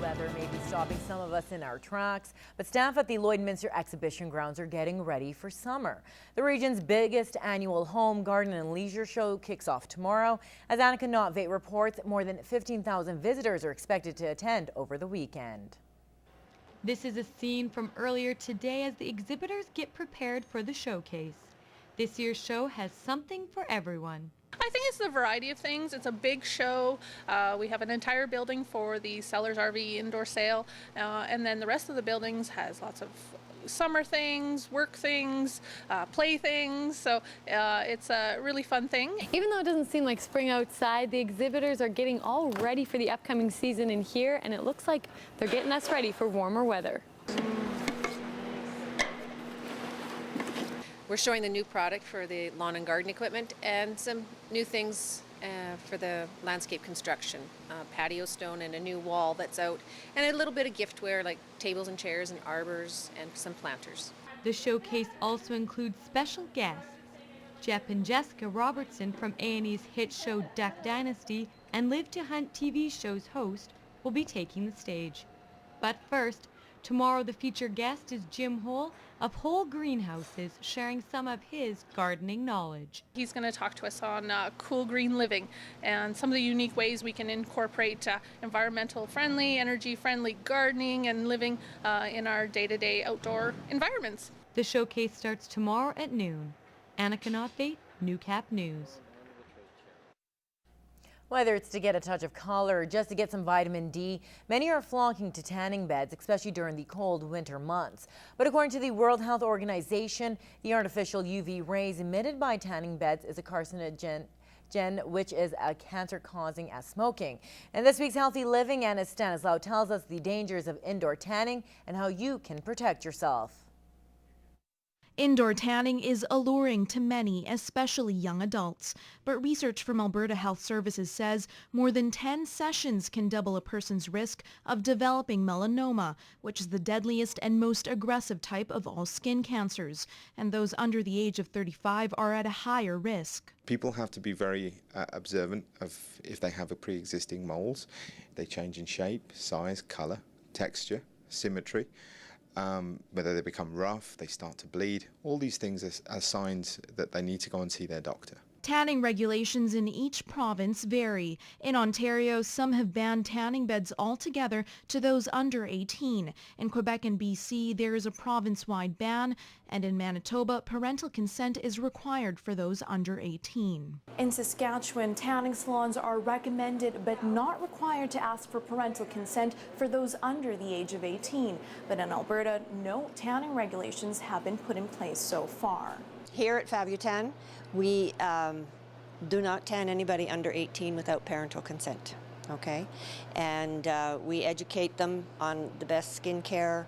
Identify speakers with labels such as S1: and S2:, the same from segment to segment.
S1: weather may be stopping some of us in our tracks, but staff at the Lloydminster Exhibition grounds are getting ready for summer. The region's biggest annual home, garden and leisure show kicks off tomorrow. As Anika Nottveit reports, more than 15,000 visitors are expected to attend over the weekend.
S2: This is a scene from earlier today as the exhibitors get prepared for the showcase. This year's show has something for everyone.
S3: I think it's the variety of things. It's a big show. We have an entire building for the Sellers RV indoor sale, and then the rest of the buildings has lots of summer things, work things, play things, so it's a really fun thing.
S4: Even though it doesn't seem like spring outside, the exhibitors are getting all ready for the upcoming season in here, and it looks like they're getting us ready for warmer weather.
S5: We're showing the new product for the lawn and garden equipment and some new things for the landscape construction, patio stone and a new wall that's out, and a little bit of giftware like tables and chairs and arbors and some planters.
S2: The showcase also includes special guests. Jeff and Jessica Robertson from A&E's hit show Duck Dynasty and Live to Hunt TV show's host will be taking the stage. But first, tomorrow the featured guest is Jim Hole of Whole Greenhouses, sharing some of his gardening knowledge.
S3: He's going to talk to us on cool green living and some of the unique ways we can incorporate environmental friendly, energy friendly gardening and living in our day-to-day outdoor environments.
S2: The showcase starts tomorrow at noon. Anika Nottveit, Newcap News.
S1: Whether it's to get a touch of color or just to get some vitamin D, many are flocking to tanning beds, especially during the cold winter months. But according to the World Health Organization, the artificial UV rays emitted by tanning beds is a carcinogen, which is a cancer-causing as smoking. And this week's Healthy Living, Anna Stanislaw tells us the dangers of indoor tanning and how you can protect yourself.
S6: Indoor tanning is alluring to many, especially young adults. But research from Alberta Health Services says more than 10 sessions can double a person's risk of developing melanoma, which is the deadliest and most aggressive type of all skin cancers. And those under the age of 35 are at a higher risk.
S7: People have to be very observant of if they have a pre-existing moles. They change in shape, size, colour, texture, symmetry. Whether they become rough, they start to bleed. All these things are signs that they need to go and see their doctor.
S6: Tanning regulations in each province vary. In Ontario, some have banned tanning beds altogether to those under 18. In Quebec and BC, there is a province-wide ban, and in Manitoba, parental consent is required for those under 18.
S8: In Saskatchewan, tanning salons are recommended but not required to ask for parental consent for those under the age of 18. But in Alberta, no tanning regulations have been put in place so far.
S9: Here at Fabutan, we do not tan anybody under 18 without parental consent, okay? And we educate them on the best skincare,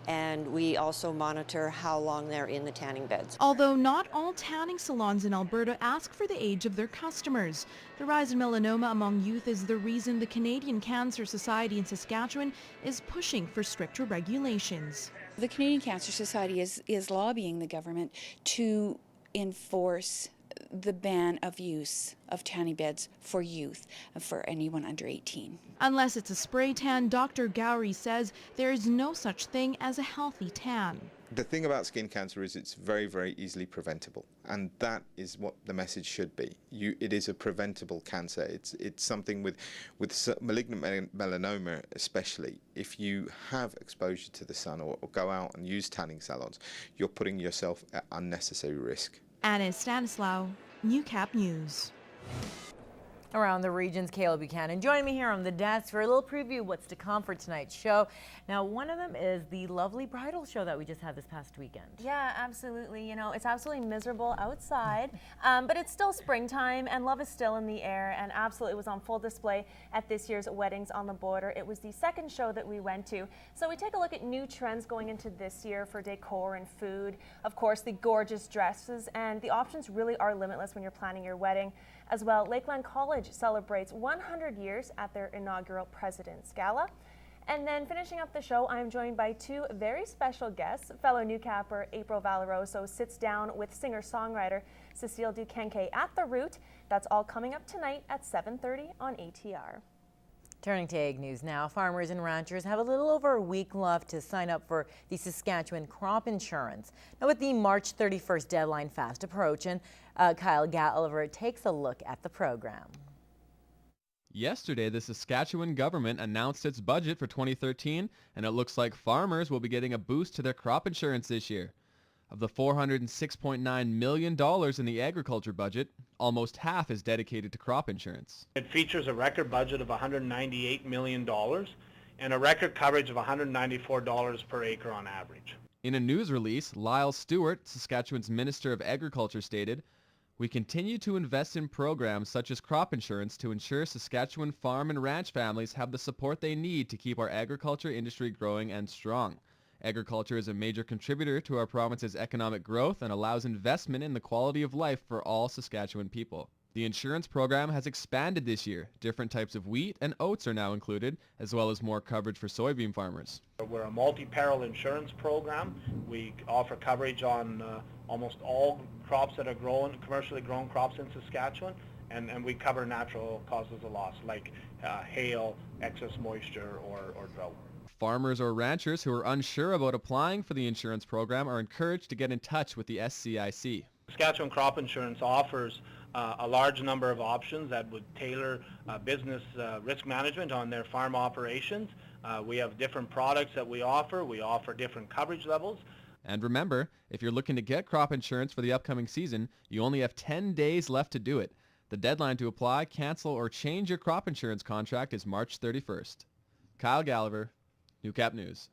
S9: and we also monitor how long they're in the tanning beds.
S6: Although not all tanning salons in Alberta ask for the age of their customers. The rise in melanoma among youth is the reason the Canadian Cancer Society in Saskatchewan is pushing for stricter regulations.
S10: The Canadian Cancer Society is lobbying the government to enforce the ban of use of tanning beds for youth, for anyone under 18.
S6: Unless it's a spray tan, Dr. Gowrie says there is no such thing as a healthy tan.
S7: The thing about skin cancer is it's very, very easily preventable, and that is what the message should be. It is a preventable cancer. It's something with malignant melanoma especially. If you have exposure to the sun or go out and use tanning salons, you're putting yourself at unnecessary risk.
S6: Anna Stanislaw, Newcap News.
S1: Around the region's Kayla Buchanan joining me here on the desk for a little preview of what's to come for tonight's show. Now, one of them is the lovely bridal show that we just had this past weekend.
S11: Yeah, absolutely. You know, it's absolutely miserable outside, but it's still springtime and love is still in the air, and absolutely was on full display at this year's Weddings on the Border. It was the second show that we went to. So we take a look at new trends going into this year for decor and food. Of course, the gorgeous dresses, and the options really are limitless when you're planning your wedding. As well, Lakeland College celebrates 100 years at their inaugural President's Gala. And then finishing up the show, I'm joined by two very special guests. Fellow Newcapper April Valoroso sits down with singer-songwriter Cecile Duquesne at The Root. That's all coming up tonight at 7:30 on ATR.
S1: Turning to Ag News now, farmers and ranchers have a little over a week left to sign up for the Saskatchewan crop insurance. Now, with the March 31st deadline fast approaching, Kyle Gallagher takes a look at the program.
S12: Yesterday, the Saskatchewan government announced its budget for 2013, and it looks like farmers will be getting a boost to their crop insurance this year. Of the $406.9 million in the agriculture budget, almost half is dedicated to crop insurance.
S13: It features a record budget of $198 million and a record coverage of $194 per acre on average.
S12: In a news release, Lyle Stewart, Saskatchewan's Minister of Agriculture, stated, "We continue to invest in programs such as crop insurance to ensure Saskatchewan farm and ranch families have the support they need to keep our agriculture industry growing and strong. Agriculture is a major contributor to our province's economic growth and allows investment in the quality of life for all Saskatchewan people." The insurance program has expanded this year. Different types of wheat and oats are now included, as well as more coverage for soybean farmers.
S13: We're a multi-peril insurance program. We offer coverage on almost all crops that are commercially grown crops in Saskatchewan, and we cover natural causes of loss like hail, excess moisture, or drought.
S12: Farmers or ranchers who are unsure about applying for the insurance program are encouraged to get in touch with the SCIC.
S13: Saskatchewan Crop Insurance offers a large number of options that would tailor business risk management on their farm operations. We have different products that we offer. We offer different coverage levels.
S12: And remember, if you're looking to get crop insurance for the upcoming season, you only have 10 days left to do it. The deadline to apply, cancel, or change your crop insurance contract is March 31st. Kyle Gallagher, Newcap News.